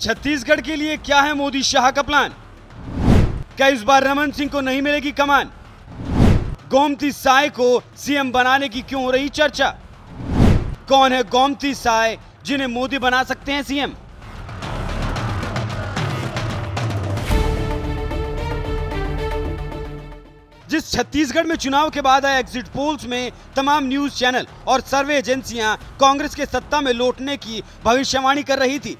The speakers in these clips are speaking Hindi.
छत्तीसगढ़ के लिए क्या है मोदी शाह का प्लान? क्या इस बार रमन सिंह को नहीं मिलेगी कमान? गोमती साय को सीएम बनाने की क्यों हो रही चर्चा? कौन है गोमती साय जिन्हें मोदी बना सकते हैं सीएम? जिस छत्तीसगढ़ में चुनाव के बाद आए एग्जिट पोल्स में तमाम न्यूज चैनल और सर्वे एजेंसियां कांग्रेस के सत्ता में लौटने की भविष्यवाणी कर रही थी,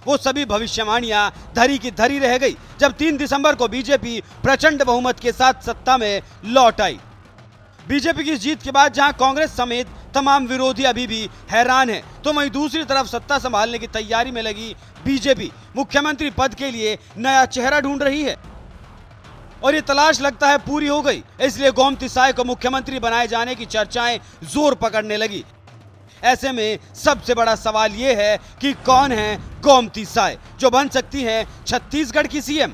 वो सभी भविष्यवाणियां धरी की धरी रह गई जब 3 दिसंबर को बीजेपी प्रचंड बहुमत के साथ सत्ता में लौट आई। बीजेपी की जीत के बाद जहां कांग्रेस समेत तमाम विरोधी अभी भी हैरान हैं, तो वहीं दूसरी तरफ सत्ता संभालने की तैयारी में लगी बीजेपी मुख्यमंत्री पद के लिए नया चेहरा ढूंढ रही है और ये तलाश लगता है पूरी हो गई। इसलिए गोमती साय को मुख्यमंत्री बनाए जाने की चर्चाएं जोर पकड़ने लगी। ऐसे में सबसे बड़ा सवाल ये है कि कौन है गोमती साय जो बन सकती है छत्तीसगढ़ की सीएम?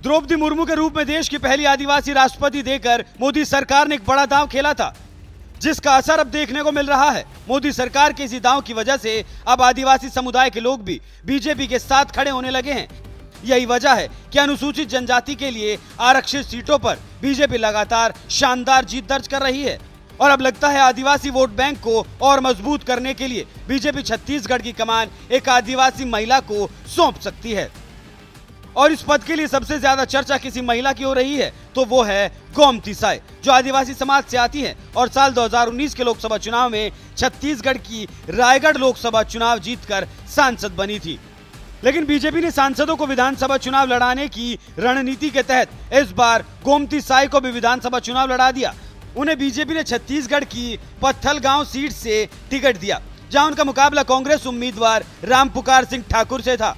द्रौपदी मुर्मू के रूप में देश की पहली आदिवासी राष्ट्रपति देकर मोदी सरकार ने एक बड़ा दांव खेला था, जिसका असर अब देखने को मिल रहा है। मोदी सरकार के इसी दांव की वजह से अब आदिवासी समुदाय के लोग भी बीजेपी के साथ खड़े होने लगे हैं। यही वजह है कि अनुसूचित जनजाति के लिए आरक्षित सीटों पर बीजेपी लगातार शानदार जीत दर्ज कर रही है और अब लगता है आदिवासी वोट बैंक को और मजबूत करने के लिए बीजेपी छत्तीसगढ़ की कमान एक आदिवासी महिला को सौंप सकती है। और इस पद के लिए सबसे ज्यादा चर्चा किसी महिला की हो रही है, तो वो है गोमती साय, जो आदिवासी समाज से आती है और साल 2019 के लोकसभा चुनाव में छत्तीसगढ़ की रायगढ़ लोकसभा चुनाव जीतकर सांसद बनी थी। लेकिन बीजेपी ने सांसदों को विधानसभा चुनाव लड़ाने की रणनीति के तहत इस बार गोमती साय को भी विधानसभा चुनाव लड़ा दिया। उन्हें बीजेपी ने छत्तीसगढ़ की पत्थलगांव सीट से टिकट दिया, जहां उनका मुकाबला कांग्रेस उम्मीदवार रामपुकार सिंह ठाकुर से था।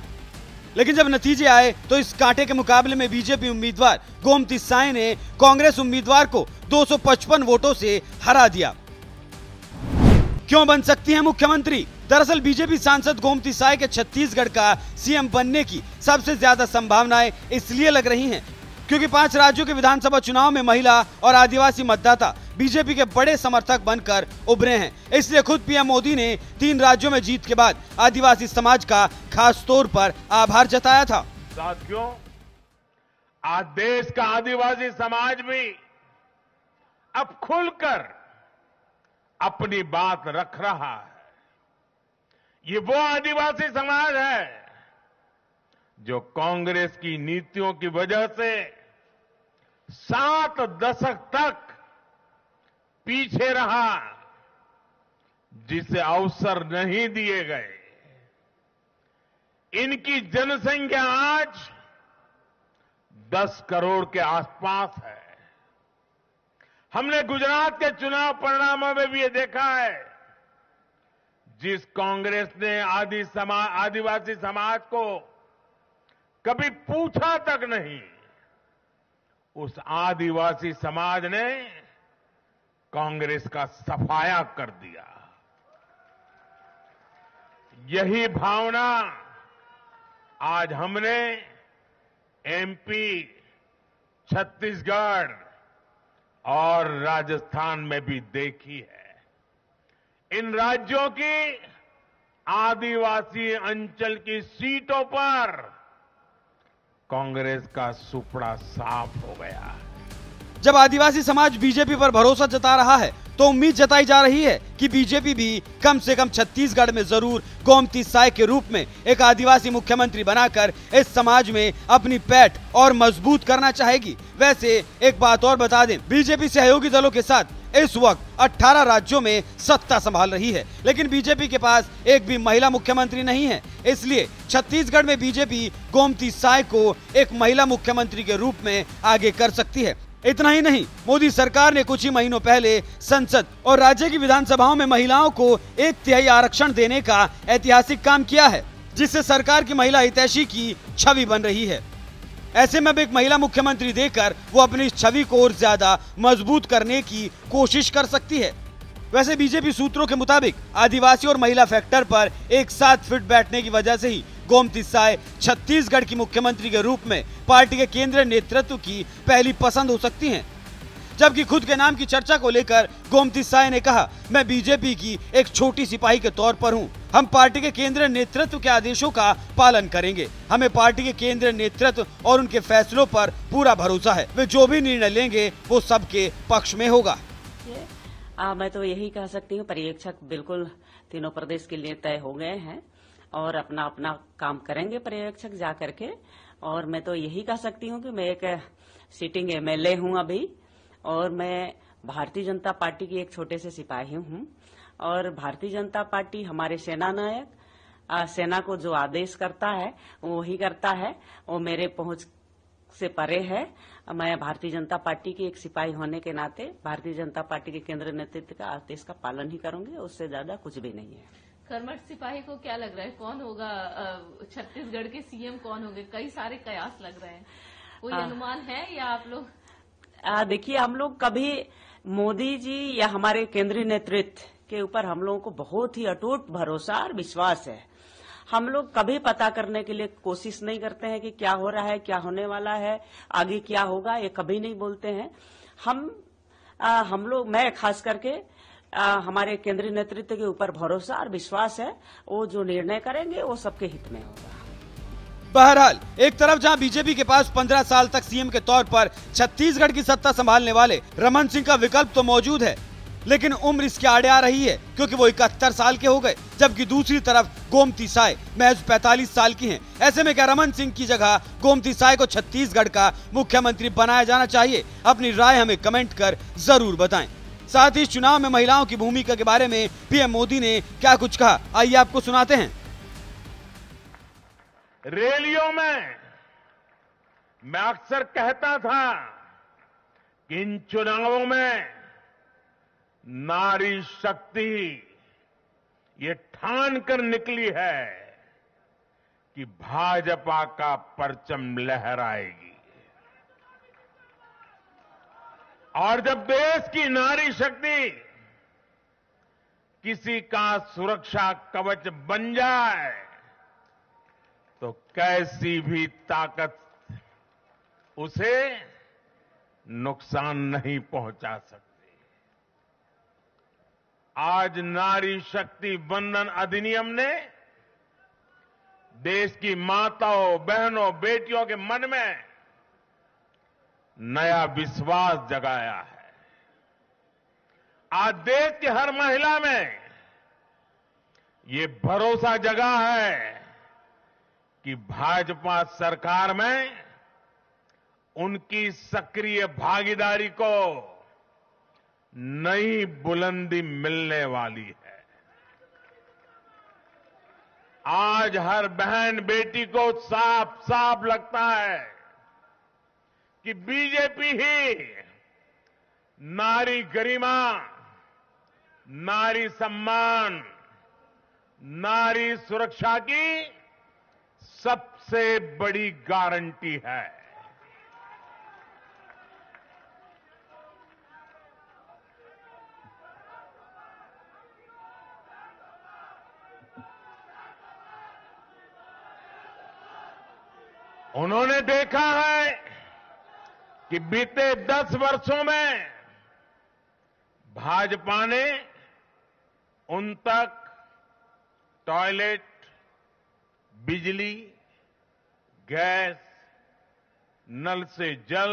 लेकिन जब नतीजे आए तो इस कांटे के मुकाबले में बीजेपी उम्मीदवार गोमती साय ने कांग्रेस उम्मीदवार को 255 वोटों से हरा दिया। क्यों बन सकती है मुख्यमंत्री? दरअसल बीजेपी सांसद गोमती साय के छत्तीसगढ़ का सीएम बनने की सबसे ज्यादा संभावनाएं इसलिए लग रही हैं क्योंकि 5 राज्यों के विधानसभा चुनाव में महिला और आदिवासी मतदाता बीजेपी के बड़े समर्थक बनकर उभरे हैं। इसलिए खुद पीएम मोदी ने 3 राज्यों में जीत के बाद आदिवासी समाज का खास तौर पर आभार जताया था। साथियों, आज देश का आदिवासी समाज भी अब खुलकर अपनी बात रख रहा है। ये वो आदिवासी समाज है जो कांग्रेस की नीतियों की वजह से 7 दशक तक पीछे रहा, जिसे अवसर नहीं दिए गए। इनकी जनसंख्या आज 10 करोड़ के आसपास है। हमने गुजरात के चुनाव परिणामों में भी ये देखा है, जिस कांग्रेस ने आदिवासी समाज को कभी पूछा तक नहीं, उस आदिवासी समाज ने कांग्रेस का सफाया कर दिया। यही भावना आज हमने एमपी, छत्तीसगढ़ और राजस्थान में भी देखी है। इन राज्यों की आदिवासी अंचल की सीटों पर कांग्रेस का सुपड़ा साफ हो गया। जब आदिवासी समाज बीजेपी पर भरोसा जता रहा है तो उम्मीद जताई जा रही है कि बीजेपी भी कम से कम छत्तीसगढ़ में जरूर गोमती साय के रूप में एक आदिवासी मुख्यमंत्री बनाकर इस समाज में अपनी पैठ और मजबूत करना चाहेगी। वैसे एक बात और बता दें, बीजेपी सहयोगी दलों के साथ इस वक्त 18 राज्यों में सत्ता संभाल रही है, लेकिन बीजेपी के पास एक भी महिला मुख्यमंत्री नहीं है। इसलिए छत्तीसगढ़ में बीजेपी गोमती साय को एक महिला मुख्यमंत्री के रूप में आगे कर सकती है। इतना ही नहीं, मोदी सरकार ने कुछ ही महीनों पहले संसद और राज्य की विधानसभाओं में महिलाओं को 1/3 आरक्षण देने का ऐतिहासिक काम किया है, जिससे सरकार की महिला हितैषी की छवि बन रही है। ऐसे में अब एक महिला मुख्यमंत्री देकर वो अपनी छवि को और ज्यादा मजबूत करने की कोशिश कर सकती है। वैसे बीजेपी सूत्रों के मुताबिक आदिवासी और महिला फैक्टर पर एक साथ फिट बैठने की वजह से ही गोमती साय छत्तीसगढ़ की मुख्यमंत्री के रूप में पार्टी के केंद्रीय नेतृत्व की पहली पसंद हो सकती हैं। जबकि खुद के नाम की चर्चा को लेकर गोमती साय ने कहा, मैं बीजेपी की एक छोटी सिपाही के तौर पर हूं। हम पार्टी के केंद्रीय नेतृत्व के आदेशों का पालन करेंगे। हमें पार्टी के केंद्रीय नेतृत्व और उनके फैसलों पर पूरा भरोसा है। वे जो भी निर्णय लेंगे वो सबके पक्ष में होगा। मैं तो यही कह सकती हूँ, पर्यवेक्षक बिल्कुल तीनों प्रदेश के लिए तय हो गए हैं और अपना अपना काम करेंगे पर्यवेक्षक जा करके। और मैं तो यही कह सकती हूँ कि मैं एक सिटिंग एमएलए हूँ अभी, और मैं भारतीय जनता पार्टी की एक छोटे से सिपाही हूँ। और भारतीय जनता पार्टी हमारे सेना नायक सेना को जो आदेश करता है वो वही करता है, वो मेरे पहुंच से परे है। मैं भारतीय जनता पार्टी की एक सिपाही होने के नाते भारतीय जनता पार्टी के केंद्रीय नेतृत्व का आदेश का पालन ही करूंगी, उससे ज्यादा कुछ भी नहीं है। कर्मठ सिपाही को क्या लग रहा है, कौन होगा छत्तीसगढ़ के सीएम, कौन होंगे? कई सारे कयास लग रहे हैं, कोई अनुमान है या आप लोग? देखिए, हम लोग कभी मोदी जी या हमारे केंद्रीय नेतृत्व के ऊपर हम लोगों को बहुत ही अटूट भरोसा और विश्वास है। हम लोग कभी पता करने के लिए कोशिश नहीं करते हैं कि क्या हो रहा है, क्या होने वाला है, आगे क्या होगा, ये कभी नहीं बोलते हैं। हम लोग, मैं खास करके हमारे केंद्रीय नेतृत्व के ऊपर भरोसा और विश्वास है, वो जो निर्णय करेंगे वो सबके हित में होगा। बहरहाल, एक तरफ जहां बीजेपी के पास 15 साल तक सीएम के तौर पर छत्तीसगढ़ की सत्ता संभालने वाले रमन सिंह का विकल्प तो मौजूद है, लेकिन उम्र इसके आड़े आ रही है क्योंकि वो 71 साल के हो गए, जबकि दूसरी तरफ गोमती साय महज 45 साल की हैं। ऐसे में क्या रमन सिंह की जगह गोमती साय को छत्तीसगढ़ का मुख्यमंत्री बनाया जाना चाहिए? अपनी राय हमें कमेंट कर जरूर बताएं। साथ ही इस चुनाव में महिलाओं की भूमिका के बारे में पीएम मोदी ने क्या कुछ कहा, आइए आपको सुनाते हैं। रैलियों में मैं अक्सर कहता था कि इन चुनावों में नारी शक्ति ये ठान कर निकली है कि भाजपा का परचम लहराएगी। और जब देश की नारी शक्ति किसी का सुरक्षा कवच बन जाए तो कैसी भी ताकत उसे नुकसान नहीं पहुंचा सकती। आज नारी शक्ति वंदन अधिनियम ने देश की माताओं, बहनों, बेटियों के मन में नया विश्वास जगाया है। आज देश की हर महिला में ये भरोसा जगा है कि भाजपा सरकार में उनकी सक्रिय भागीदारी को नई बुलंदी मिलने वाली है। आज हर बहन बेटी को साफ साफ लगता है कि बीजेपी ही नारी गरिमा, नारी सम्मान, नारी सुरक्षा की सबसे बड़ी गारंटी है। उन्होंने देखा है कि बीते 10 वर्षों में भाजपा ने उन तक टॉयलेट, बिजली, गैस, नल से जल,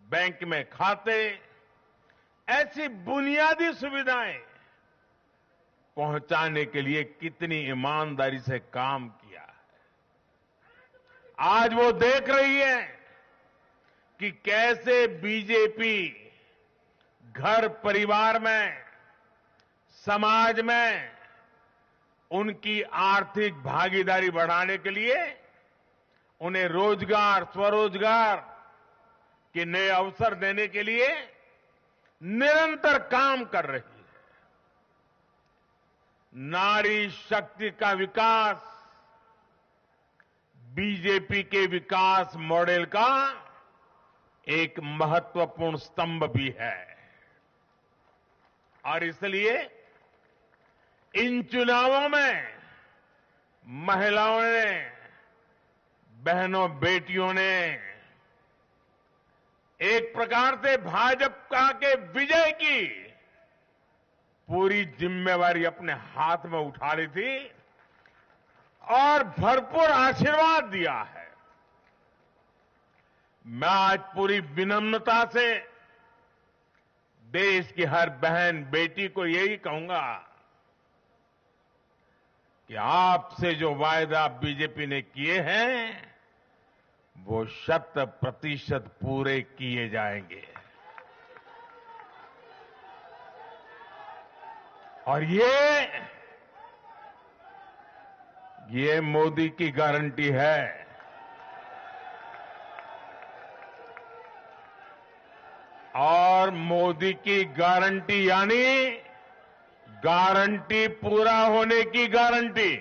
बैंक में खाते, ऐसी बुनियादी सुविधाएं पहुंचाने के लिए कितनी ईमानदारी से काम किया है। आज वो देख रही है कि कैसे बीजेपी घर परिवार में, समाज में उनकी आर्थिक भागीदारी बढ़ाने के लिए उन्हें रोजगार, स्वरोजगार के नए अवसर देने के लिए निरंतर काम कर रही है। नारी शक्ति का विकास बीजेपी के विकास मॉडल का एक महत्वपूर्ण स्तंभ भी है। और इसलिए इन चुनावों में महिलाओं ने, बहनों बेटियों ने एक प्रकार से भाजपा के विजय की पूरी जिम्मेवारी अपने हाथ में उठा ली थी और भरपूर आशीर्वाद दिया है। मैं आज पूरी विनम्रता से देश की हर बहन बेटी को यही कहूंगा कि आपसे जो वायदा बीजेपी ने किए हैं वो 100% पूरे किए जाएंगे। और ये मोदी की गारंटी है। और मोदी की गारंटी यानी गारंटी पूरा होने की गारंटी।